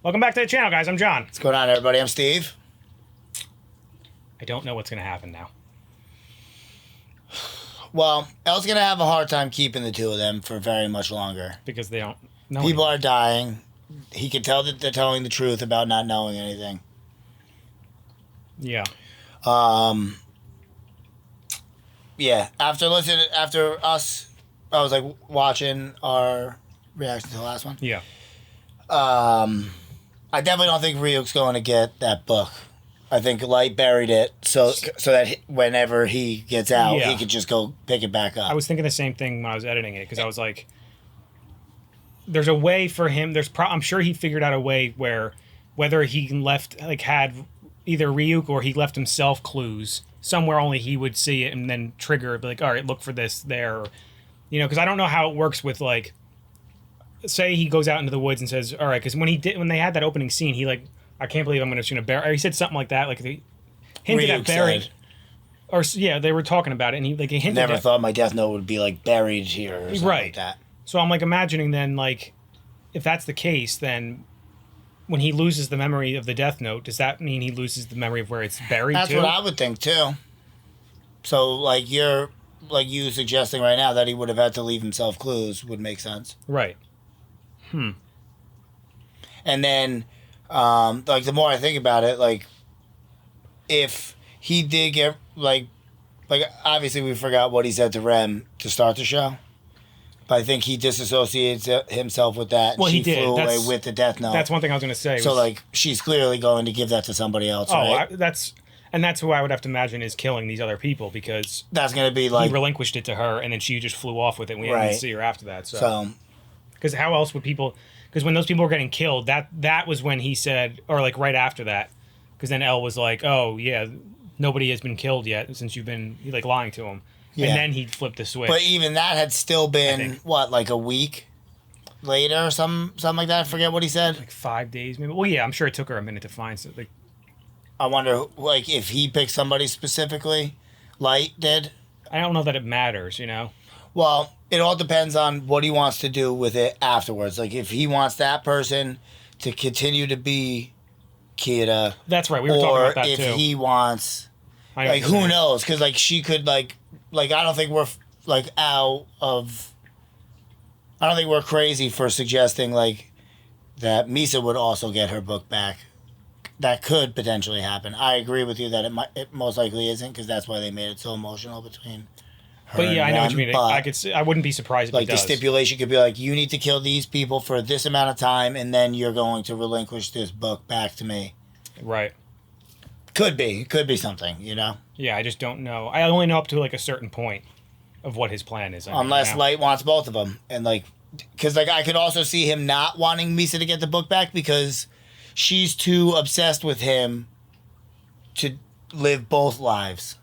Welcome back to the channel, guys. I'm John. What's going on, everybody? I'm Steve. I don't know what's going to happen now. Well, Elle's going to have a hard time keeping the two of them for very much longer. Because they don't know People anything. are dying. He can tell that they're telling the truth about not knowing anything. Yeah. Yeah. After us, I was like watching our reaction to the last one. Yeah. I definitely don't think Ryuk's going to get that book. I think Light buried it so that whenever he gets out, he could just go pick it back up. I was thinking the same thing when I was editing it, because I was like, there's a way for him. I'm sure he figured out a way where whether he had either Ryuk or he left himself clues somewhere only he would see it and then trigger, be like, all right, look for this there. You know, because I don't know how it works with, like, say he goes out into the woods and says, all right, because when they had that opening scene, he like, I can't believe I'm going to shoot a bear. Or he said something like that, like they hinted Ryuk at buried. said. Or yeah, they were talking about it, and he hinted. Never thought my death note would be like buried here or something like that. So I'm like imagining then, like, if that's the case, then when he loses the memory of the death note, does that mean he loses the memory of where it's buried? That's what I would think too. So like you suggesting right now that he would have had to leave himself clues would make sense. Right. And then, like, the more I think about it, like, if he did get, like, obviously we forgot what he said to Rem to start the show, but I think he disassociates himself with that. Well, she he did. flew away with the death note. That's one thing I was going to say. So, like, she's clearly going to give that to somebody else, right? That's who I would have to imagine is killing these other people, because that's going to be, like... he relinquished it to her, and then she just flew off with it, and we didn't see her after that, so... Because how else would people... Because when those people were getting killed, that was when he said... Or, like, right after that. Because then Elle was like, oh, yeah, nobody has been killed yet since you've been, like, lying to him. Yeah. And then he flipped the switch. But even that had still been, what, like a week later or something like that? I forget what he said. Like 5 days, maybe? Well, yeah, I'm sure it took her a minute to find something. I wonder, like, if he picked somebody specifically, Light did. I don't know that it matters, you know? Well, it all depends on what he wants to do with it afterwards. Like, if he wants that person to continue to be Kira. That's right, we were talking about that, too. Or if he wants, like, who knows? Because, like, she could, like, I don't think we're, like, I don't think we're crazy for suggesting, like, that Misa would also get her book back. That could potentially happen. I agree with you that it most likely isn't, because that's why they made it so emotional between her But yeah, and I know Rem. what you mean. I wouldn't be surprised if like he does. the stipulation could be like, you need to kill these people for this amount of time, and then you're going to relinquish this book back to me. Right. Could be something, you know? Yeah, I just don't know. I only know up to, like, a certain point of what his plan is. Unless Light wants both of them. And, like, because, like, I could also see him not wanting Misa to get the book back because she's too obsessed with him to live both lives.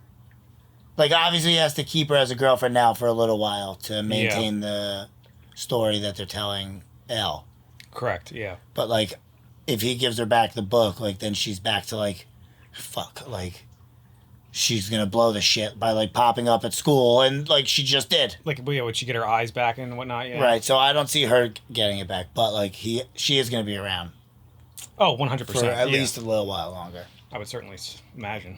Like, obviously he has to keep her as a girlfriend now for a little while to maintain the story that they're telling Elle. Correct, yeah. But, like, if he gives her back the book, like, then she's back to, like, fuck, like, she's gonna blow the shit by, like, popping up at school, and, like, she just did. Like, yeah, would she get her eyes back and whatnot? Yeah. Right, so I don't see her getting it back, but, like, she is gonna be around. Oh, 100%. For at least a little while longer. I would certainly imagine.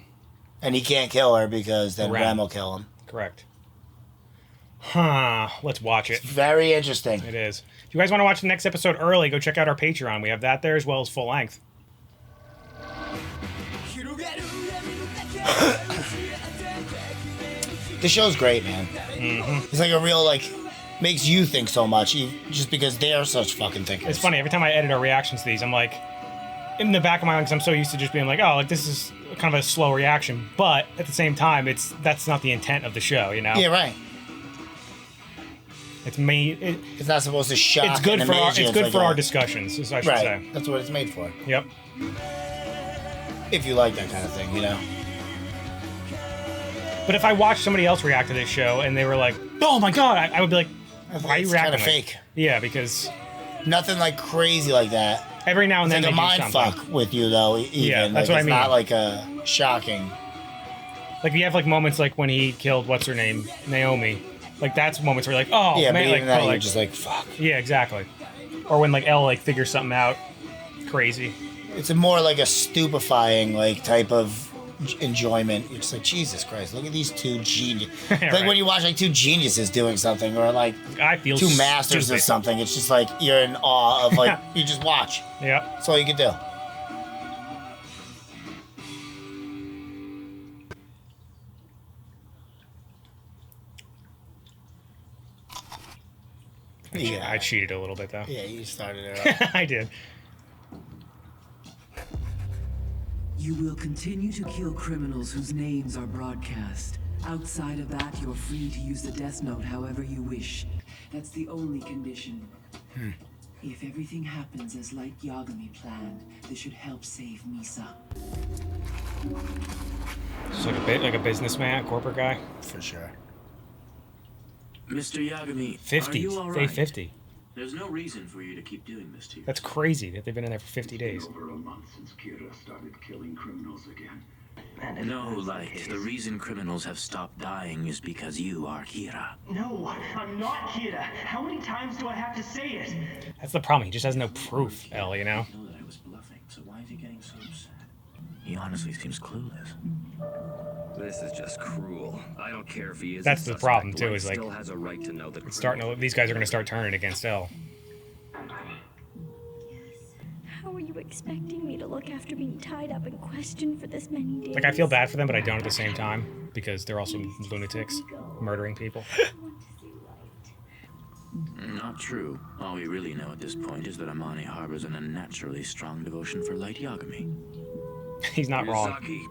And he can't kill her because then Rem will kill him. Correct. Huh. Let's watch it. It's very interesting. It is. If you guys want to watch the next episode early, go check out our Patreon. We have that there as well as full length. The show's great, man. Mm-hmm. It's like a real, like, makes you think so much, just because they are such fucking thinkers. It's funny, every time I edit our reactions to these, I'm like, in the back of my mind, because I'm so used to just being like, oh, like, this is kind of a slow reaction, but at the same time, that's not the intent of the show, you know? Yeah, right. It's made. It's not supposed to shock. It's good and for amaze you. it's good for our discussions, as I should say. That's what it's made for. Yep. If you like that kind of thing, you know. But if I watched somebody else react to this show and they were like, "Oh my god," I would be like, "Why are you reacting?" It's kind of fake. Yeah, because nothing like crazy like that. Every now and then, it's like they a mind fuck with you, though. Even. Yeah, that's like, what I it's mean. Not like a shocking. Like you have like moments like when he killed what's her name, Naomi. Like that's moments where you're like, oh yeah, man, but like even that, you're just like fuck. Yeah, exactly. Or when like Elle like figures something out. crazy. It's a more like a stupefying like type of enjoyment. You're just like, Jesus Christ, look at these two geniuses. Like Right. when you watch like two geniuses doing something, or like I feel two masters stupid. of something. It's just like you're in awe of like you just watch. Yep. That's all you can do. Yeah, I cheated a little bit though. Yeah, you started it up. I did. You will continue to kill criminals whose names are broadcast. Outside of that, you're free to use the death note however you wish. That's the only condition. If everything happens as Light Yagami planned, this should help save Misa. Just like a businessman, a corporate guy. For sure. Mr. Yagami, 50. are you all Day right? 50. There's no reason for you to keep doing this to you. That's crazy that they've been in there for 50 days. Over a month since Kira started killing criminals again. No, Light. The reason criminals have stopped dying is because you are Kira. No, I'm not Kira. How many times do I have to say it? That's the problem. He just has no proof, L, you know? I know that I was bluffing, so why is he getting so upset? He honestly seems clueless. This is just cruel. I don't care if he is. That's the problem, too, is, like, still has a right to know that. It's starting to, these guys are going to start turning against L. How are you expecting me to look after being tied up and questioned for this many days? Like, I feel bad for them, but I don't at the same time, because they're also lunatics, murdering people. Not true. All we really know at this point is that Amane harbors an unnaturally strong devotion for Light Yagami. He's not wrong. Miyazaki,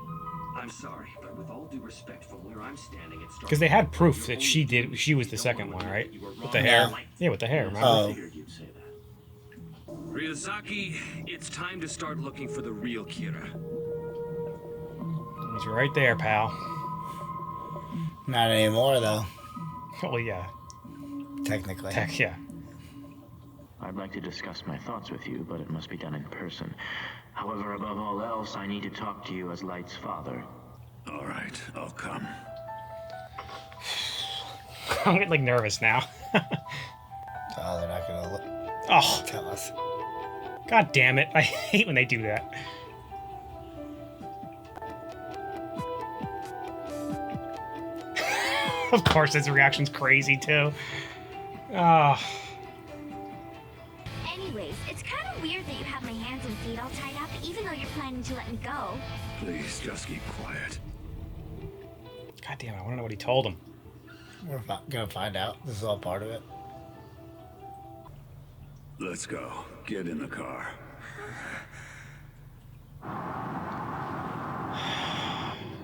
I'm sorry, but with all due respect from where I'm standing, it's Because they had proof that she was the second one, right? With the hair. Yeah, with the hair, remember? Oh. I figured you'd say that. Ryuzaki, it's time to start looking for the real Kira. He's right there, pal. Not anymore though. Well, yeah. Technically. Heck, yeah. I'd like to discuss my thoughts with you, but it must be done in person. However, above all else, I need to talk to you as Light's father. All right, I'll come. I'm getting, like, nervous now. Oh, they're not gonna Oh, tell us. god damn it. I hate when they do that. Of course, his reaction's crazy, too. Oh. Anyways, it's kind of weird that you have my hands and feet all tied up, even though you're planning to let me go. Please, just keep quiet. God damn, I want to know what he told him. We're gonna find out. This is all part of it. Let's go. Get in the car.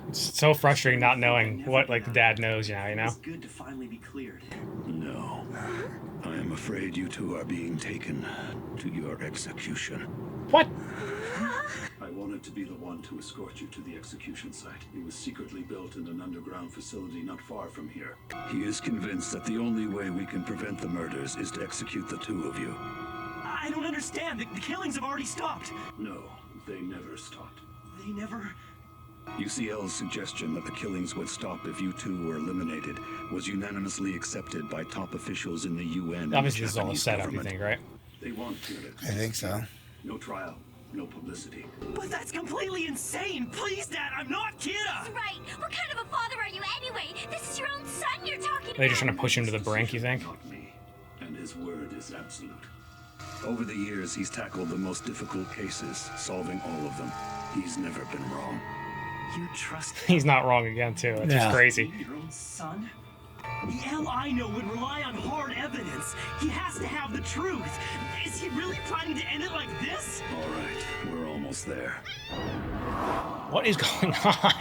It's so frustrating not knowing what, like, the dad knows now, you know? It's good to finally be cleared. No. I am afraid you two are being taken to your execution. What? I wanted to be the one to escort you to the execution site. It was secretly built in an underground facility not far from here. He is convinced that the only way we can prevent the murders is to execute the two of you. I don't understand. The killings have already stopped. No, they never stopped. They never... UCL's suggestion that the killings would stop if you two were eliminated was unanimously accepted by top officials in the UN. and Obviously, the this is all a Japanese setup, you government. think, right? They want Felix. I think so. No trial, no publicity. But that's completely insane. Please, Dad, I'm not Kira. Right. What kind of a father are you anyway? This is your own son you're talking Are they just about. trying to push him to the brink, you think? Not me. And his word is absolute. Over the years, he's tackled the most difficult cases, solving all of them. He's never been wrong. You trust He's not wrong again, too. It's just Yeah. crazy. your own son? The L I know would rely on hard evidence. He has to have the truth. Is he really planning to end it like this? All right, we're almost there. What is going on?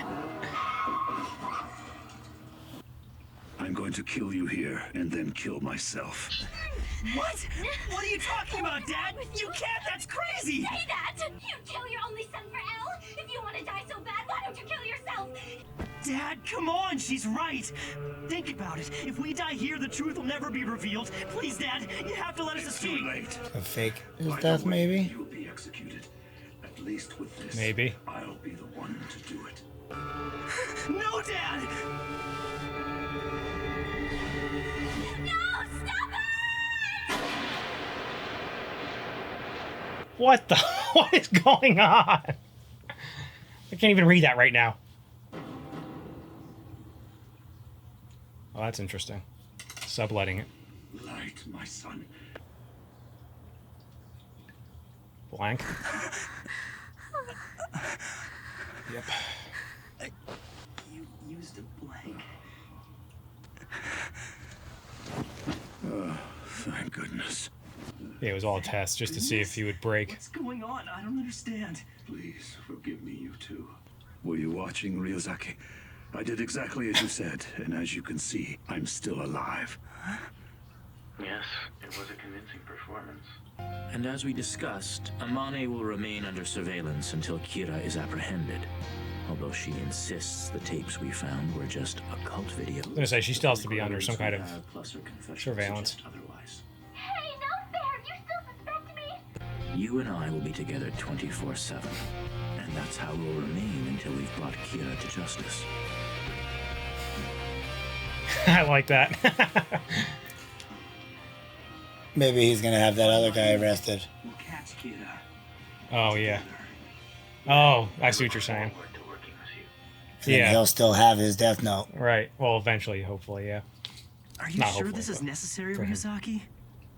I'm going to kill you here and then kill myself. What? What are you talking about, Dad? You can't! That's crazy! Say that! You'd kill your only son for Elle? If you want to die so bad, why don't you kill yourself? Dad, come on! She's right! Think about it. If we die here, the truth will never be revealed. Please, Dad, you have to let us escape. Too late. A fake his By death, the way, maybe? You'll be executed. At least with this. Maybe. I'll be the one to do it. No, Dad! No! Stop it! What the? What is going on? I can't even read that right now. Oh, that's interesting. Subletting it. Light, my son. Blank. Yep. You used a blank. Oh, thank goodness. Yeah, it was all a test just to see if he would break. What's going on? I don't understand. Please forgive me, you two. Were you watching, Ryuzaki? I did exactly as you said, and as you can see, I'm still alive. Yes, it was a convincing performance. And as we discussed, Amane will remain under surveillance until Kira is apprehended. Although she insists the tapes we found were just occult videos. I was gonna say, she still has to be under some kind of surveillance. Hey, no fair! You still suspect me? You and I will be together 24/7. And that's how we'll remain until we've brought Kira to justice. I like that. Maybe he's gonna have that other guy arrested. We'll catch Kira. Oh, yeah. Oh, I see what you're saying. And then he'll still have his death note. Right. Well, eventually, hopefully, yeah. Are you Not sure hopefully, this is but necessary, for him. Ryuzaki?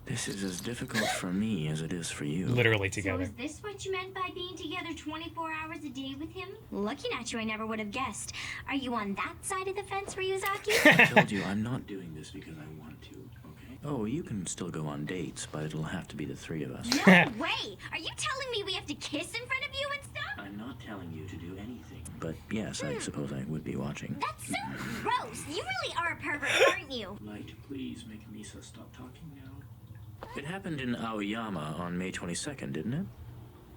This is as difficult for me as it is for you. Literally So together. is this what you meant by being together 24 hours a day with him? Looking at you, I never would have guessed. Are you on that side of the fence, Ryuzaki? I told you I'm not doing this because I want to, okay? Oh, you can still go on dates, but it'll have to be the three of us. No way! Are you telling me we have to kiss in front of you and stuff? I'm not telling you to do anything. But yes, I suppose I would be watching. That's so gross! You really are a pervert, aren't you? Light, please make Misa stop talking now. It happened in Aoyama on May 22nd, didn't it?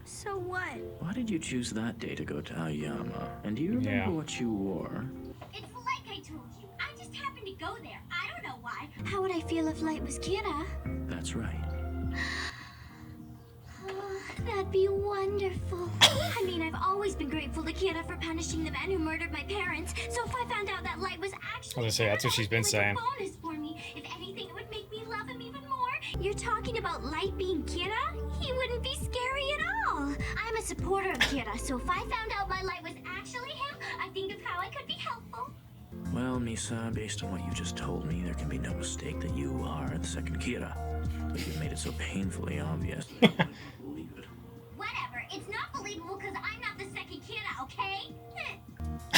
So what? Why did you choose that day to go to Aoyama? And do you remember Yeah. what you wore? It's like I told you. I just happened to go there. I don't know why. How would I feel if Light was Kira? That's right. Oh, that'd be wonderful. I mean, I've always been grateful to Kira for punishing the man who murdered my parents. So if I found out that Light was actually I was gonna say, that's what she's been saying. a bonus for me. If anything, it would make me love him even more. You're talking about Light being Kira? He wouldn't be scary at all. I'm a supporter of Kira, so if I found out my Light was actually him, I think of how I could be helpful. Well, Misa, based on what you just told me, there can be no mistake that you are the second Kira. But you've made it so painfully obvious that I don't believe it. Whatever. It's not believable because I'm not the second Kira, okay?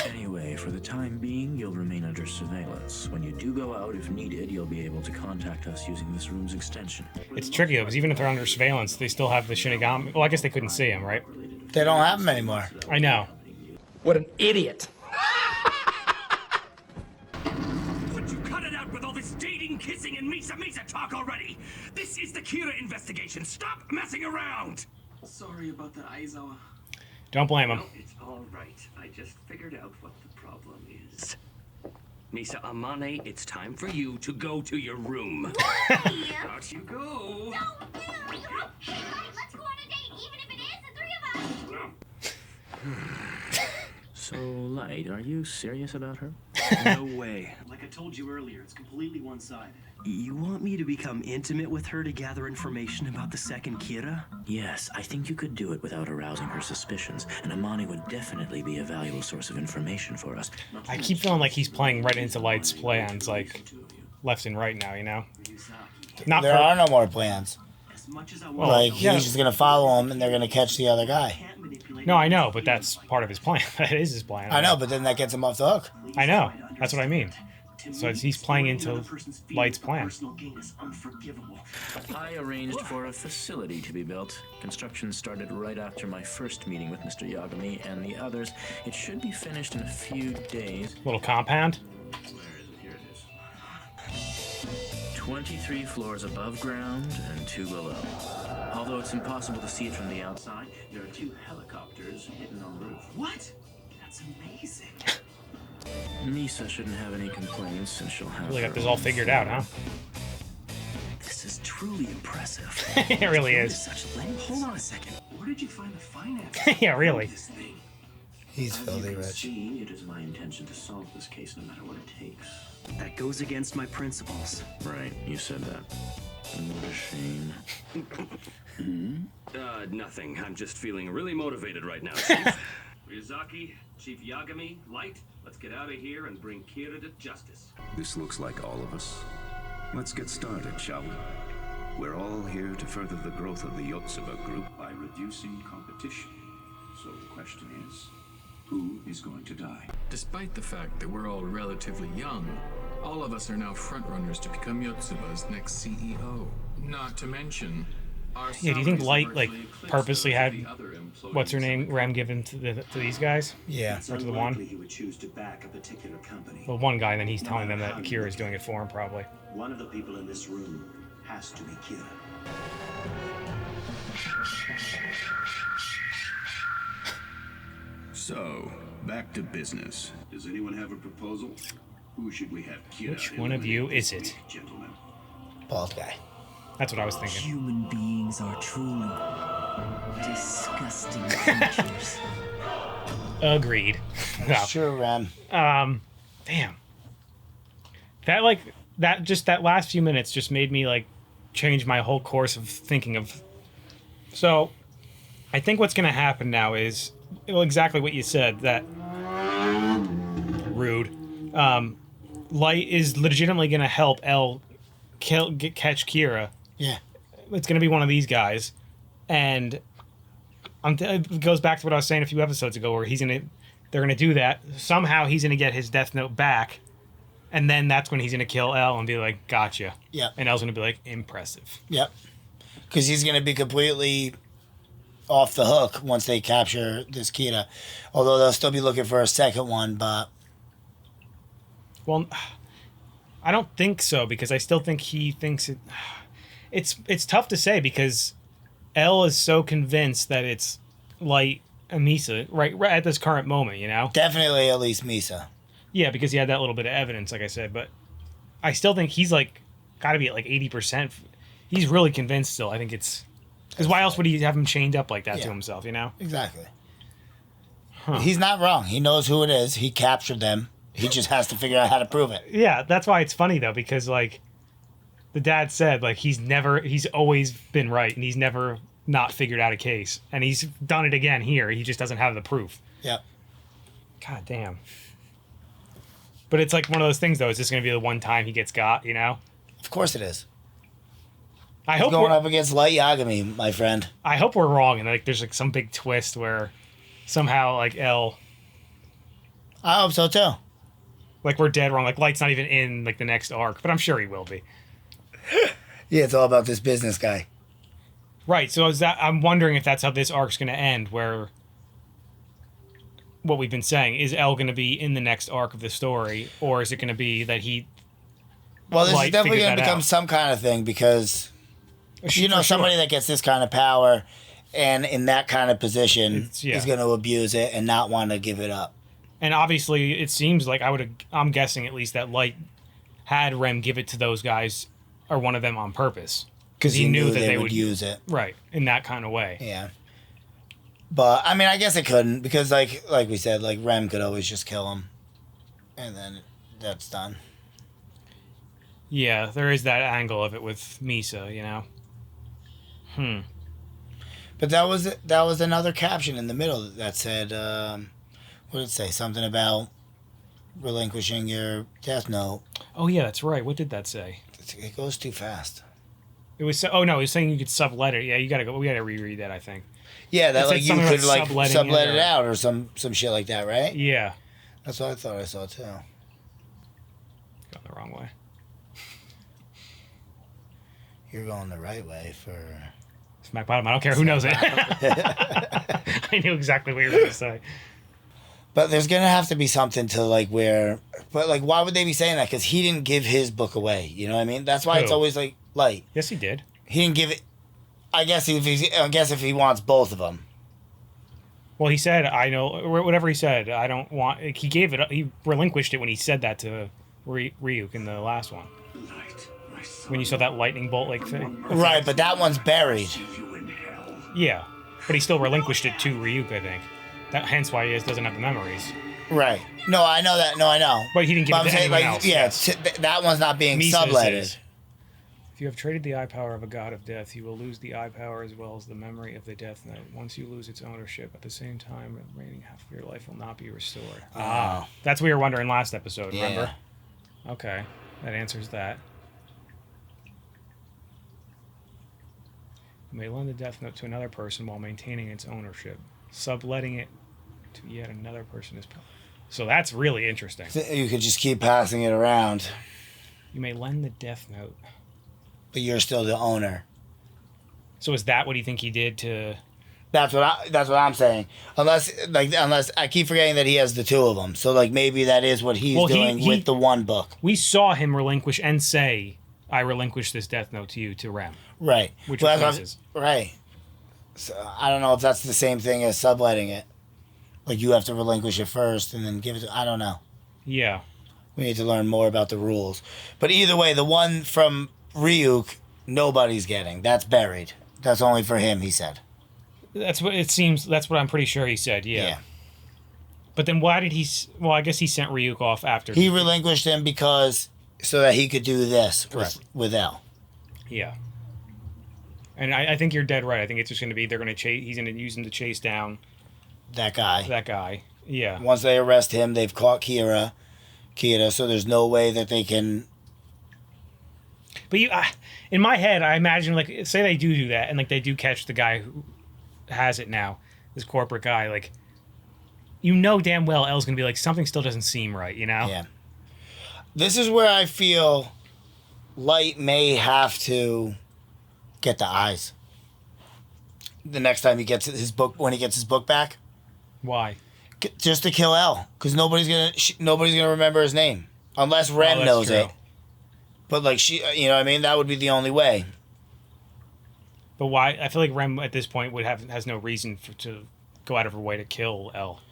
Anyway, for the time being, you'll remain under surveillance. When you do go out, if needed, you'll be able to contact us using this room's extension. It's tricky, though, because even if they're under surveillance, they still have the Shinigami. Well, I guess they couldn't see him, right? They don't have him anymore. I know. What an idiot. Would you cut it out with all this dating, kissing, and Misa talk already? This is the Kira investigation. Stop messing around! Sorry about that, Aizawa. Don't blame him. It's all right. I just figured out what the problem is. Misa Amane, it's time for you to go to your room. Out you go. No, let's go on a date, even if it is the three of us. So, Light, are you serious about her? No way. Like I told you earlier, it's completely one-sided. You want me to become intimate with her to gather information about the second Kira? Yes, I think you could do it without arousing her suspicions, and Amane would definitely be a valuable source of information for us. I keep feeling like he's playing right into Light's plans, like, left and right now, you know? Not There are no more plans. As much as I Well, want Like, yeah. he's just gonna follow him and they're gonna catch the other guy. No, I know, but that's part of his plan. That is his plan. I know, but then that gets him off the hook. I know. That's what I mean. So he's playing into Light's plan. I arranged for a facility to be built. Construction started right after my first meeting with Mr. Yagami and the others. It should be finished in a few days. Little compound. Where is it? Here it is. 23 floors above ground and 2 below. Although it's impossible to see it from the outside, there are 2 helicopters hidden on the roof. What? That's amazing. Misa shouldn't have any complaints, and she'll have. Really her got this all own figured out, huh? This is truly impressive. It really is. Such length. Hold on a second. Where did you find the finance? Yeah, really. This thing? He's As you filthy can rich. see, it is my intention to solve this case no matter what it takes. That goes against my principles. Right, you said that. And what a shame. Nothing. I'm just feeling really motivated right now, Chief. Ryuzaki, Chief Yagami, Light, let's get out of here and bring Kira to justice. This looks like all of us. Let's get started, shall we? We're all here to further the growth of the Yotsuba group by reducing competition. So the question is, who is going to die? Despite the fact that we're all relatively young, all of us are now frontrunners to become Yotsuba's next CEO. Not to mention, our Yeah, do you think salaries Light have like virtually eclipsed purposely those of had the other employees what's her in the name group. Rem given to these guys? Yeah. It's Or to the unlikely one? he would choose to back a particular company. Well, one guy, and then he's No telling them matter that how Kira you is doing look it for him, probably. One of the people in this room has to be Kira. So, back to business. Does anyone have a proposal? Who should we have Kira? Which one of you is it? Gentlemen. Bald guy. That's what I was thinking. Human beings are truly disgusting creatures. Agreed. No. Sure, Rem. Damn. That last few minutes just made me like change my whole course of thinking of. So, I think what's gonna happen now is exactly what you said. That rude. Light is legitimately gonna help Elle catch Kira. Yeah. It's gonna be one of these guys, and it goes back to what I was saying a few episodes ago, where they're gonna do that. Somehow he's gonna get his death note back, and then that's when he's gonna kill Elle and be like, "Gotcha." Yep. And Elle's gonna be like, "Impressive." Yep. Because he's going to be completely off the hook once they capture this Kira. Although they'll still be looking for a second one, but Well, I don't think so, because I still think he thinks it. It's tough to say because Elle is so convinced that it's Light and Misa right at this current moment, you know? definitely at least Misa. Yeah, because he had that little bit of evidence, like I said, but I still think he's like got to be at like 80%. He's really convinced still. I think it's because why else would he have him chained up like that to Yeah. himself, you know? Exactly. He's not wrong. He knows who it is. He captured them. He just has to figure out how to prove it. Yeah, that's why it's funny though, because like the dad said, like he's always been right and he's never not figured out a case. And he's done it again here. He just doesn't have the proof. Yep. God damn. But it's like one of those things though, is this gonna be the one time he gets got, you know? Of course it is. I He's hope going we're, up against Light Yagami, my friend. I hope we're wrong and like there's like some big twist where somehow like Elle, I hope so too. like we're dead wrong. Like Light's not even in like the next arc, but I'm sure he will be. Yeah, it's all about this business guy. Right. So I'm wondering if that's how this arc's going to end, where what we've been saying is Elle going to be in the next arc of the story, or is it going to be that he? Well, this Light is definitely figured going to that become out? some kind of thing because you know For sure. somebody that gets this kind of power and in that kind of position yeah. is going to abuse it and not want to give it up. And obviously, it seems like I'm guessing at least that Light had Rem give it to those guys, or one of them on purpose, because he knew that they would use it. right in that kind of way. Yeah. But I mean, I guess it couldn't because, like we said, like Rem could always just kill him, and then that's done. Yeah, there is that angle of it with Misa, you know. But that was another caption in the middle that said, what did it say? Something about relinquishing your death note. Oh yeah, that's right. What did that say? It goes too fast. It was oh no, he was saying you could sublet it. Yeah, we gotta reread that, I think. Yeah, that It said like you something could about like subletting sublet it it or- out or some shit like that, right? Yeah. That's what I thought I saw too. Going the wrong way. You're going the right way for Smack bottom. I don't care who knows it. I knew exactly what you were going to say. But there's gonna have to be something to like where, but like, why would they be saying that? Because he didn't give his book away. You know what I mean? That's why it's Who? always like Light. Yes, he did. He didn't give it. I guess if he wants both of them. Well, he said, I know, whatever he said, I don't want, he gave it, he relinquished it when he said that to Ryuk in the last one. When you saw that lightning bolt like thing. Right, but that one's buried. Yeah, but he still relinquished it to Ryuk, I think. Hence why he doesn't have the memories. Right. No, I know that. No, I know. But he didn't give it to anyone else. Yeah, that one's not being Misa subletted. says, if you have traded the eye power of a god of death, you will lose the eye power as well as the memory of the death note. Once you lose its ownership, at the same time, the remaining half of your life will not be restored. That's what we were wondering last episode, remember? Okay, that answers that. You may lend the death note to another person while maintaining its ownership. Subletting it to yet another person is... So that's really interesting. You could just keep passing it around. You may lend the death note. But you're still the owner. So is that what you think he did to... That's what I'm saying. Unless I keep forgetting that he has the two of them. So like maybe that is what he's doing with the one book. We saw him relinquish and say, "I relinquish this death note to you," to Rem. Right. Which replaces. Right. So I don't know if that's the same thing as subletting it. Like you have to relinquish it first and then give it to... I don't know. Yeah. We need to learn more about the rules. But either way, the one from Ryuk, nobody's getting. That's buried. That's only for him, he said. That's what it seems. That's what I'm pretty sure he said. Yeah. But then why did he? Well, I guess he sent Ryuk off after. He relinquished him so that he could do this with L. Yeah. And I think you're dead right. I think it's just going to be they're going to chase. He's going to use him to chase down that guy. That guy. Yeah. Once they arrest him, they've caught Kira. So there's no way that they can. But in my head, I imagine like say they do that and like they do catch the guy who has it now, this corporate guy, like damn well L's gonna be like something still doesn't seem right, Yeah. This is where I feel Light may have to get the eyes the next time he gets his book, when he gets his book back. Why? Just to kill L, because nobody's gonna remember his name unless Rem knows it. But like what I mean, that would be the only way. But why? I feel like Rem at this point has no reason to go out of her way to kill L.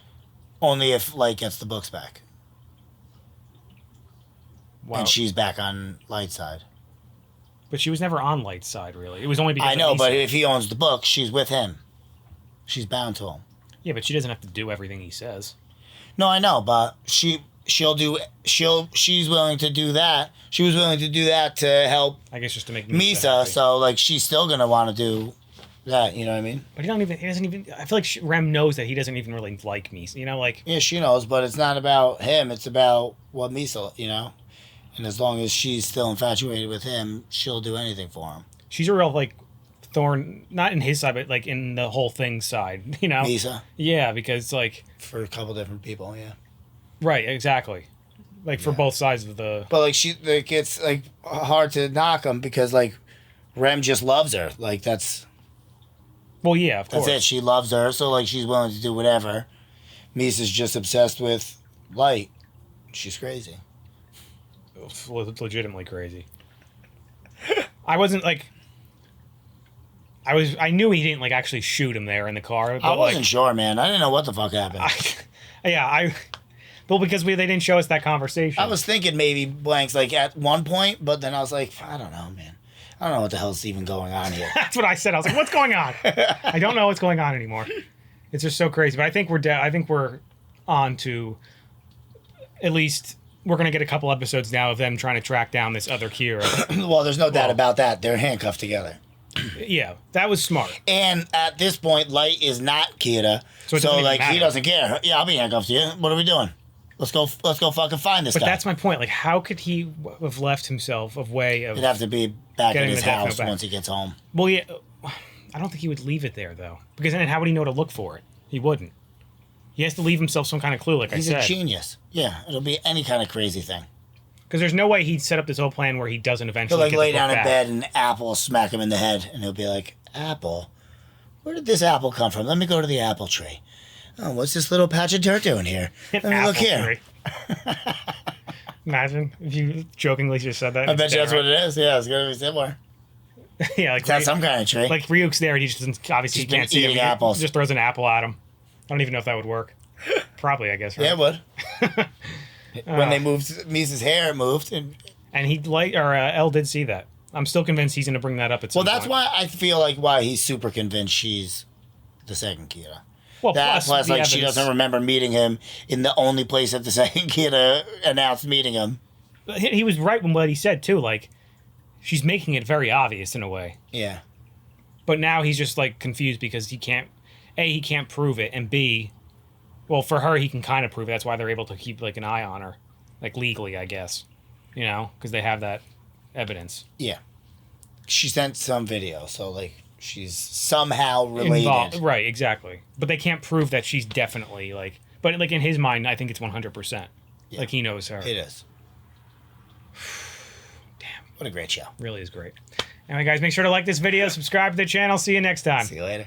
Only if Light gets the books back. Wow. And she's back on Light's side. But she was never on Light's side, really. It was only because I know, but if he owns the book, she's with him. She's bound to him. Yeah, but she doesn't have to do everything he says. No, I know, but she's willing to do that. She was willing to do that to help, I guess, just to make Misa, so like she's still gonna want to do that, you know what I mean? But he doesn't even I feel like Rem knows that he doesn't even really like Misa, like... Yeah, she knows, but it's not about him, it's about what Misa, and as long as she's still infatuated with him, she'll do anything for him. She's a real, like, thorn, not in his side, but, like, in the whole thing side, Misa? Yeah, because, like... For a couple different people, yeah. Right, exactly. Like, for both sides of the... But, like, it's, like, hard to knock him because, like, Rem just loves her. Like, that's... Well, yeah, of course. That's it. She loves her, so, like, she's willing to do whatever. Misa's just obsessed with Light. She's crazy. Legitimately crazy. I wasn't, like... I knew he didn't, like, actually shoot him there in the car. But, I wasn't sure, man. I didn't know what the fuck happened. Well, because they didn't show us that conversation. I was thinking maybe blanks, like, at one point, but then I was like, I don't know, man. I don't know what the hell's even going on here. That's what I said. I was like, what's going on? I don't know what's going on anymore. It's just so crazy. But I think we're on to, at least, we're going to get a couple episodes now of them trying to track down this other Kira. Well, there's no doubt about that. They're handcuffed together. Yeah, that was smart. And at this point, Light is not Kira. So like, he doesn't care. Yeah, I'll be handcuffed to you. What are we doing? Let's go fucking find this guy. But that's my point. Like, how could he have left himself a way of... He'd have to be back in his house once he gets home. Well, yeah, I don't think he would leave it there, though. Because then how would he know to look for it? He wouldn't. He has to leave himself some kind of clue, like I said. He's a genius. Yeah, it'll be any kind of crazy thing. Because there's no way he'd set up this whole plan where he doesn't eventually he'll, like, get lay the book down in back. bed and Apple will smack him in the head, and he'll be like, Apple? Where did this apple come from? Let me go to the apple tree. Oh, what's this little patch of dirt doing here? Let me look here. Imagine if you jokingly just said that. I bet you that's what it is. Yeah, it's going to be similar. Yeah, like that's some kind of tree. Like Ryuk's there, and he just doesn't, obviously just can't see him. Apples. He just throws an apple at him. I don't even know if that would work. Probably, I guess. Right? Yeah, it would. When they moved Misa's hair, it moved, and Elle did see that. I'm still convinced he's going to bring that up at some point. Well, that's why I feel like why he's super convinced she's the second Kira. Well, that plus the like she evidence. doesn't remember meeting him in the only place that the second Kira announced meeting him. He was right when what he said too. Like, she's making it very obvious in a way. Yeah. But now he's just like confused because he can't prove it, and B, well, for her he can kind of prove it. That's why they're able to keep like an eye on her, like legally, I guess, you know, because they have that evidence. Yeah. She sent some video, so like she's somehow related. Right, exactly. But they can't prove that she's definitely like. But like in his mind, I think it's 100%. Yeah. Like he knows her. It is. Damn, what a great show! Really is great. Anyway, guys, make sure to like this video, subscribe to the channel. See you next time. See you later.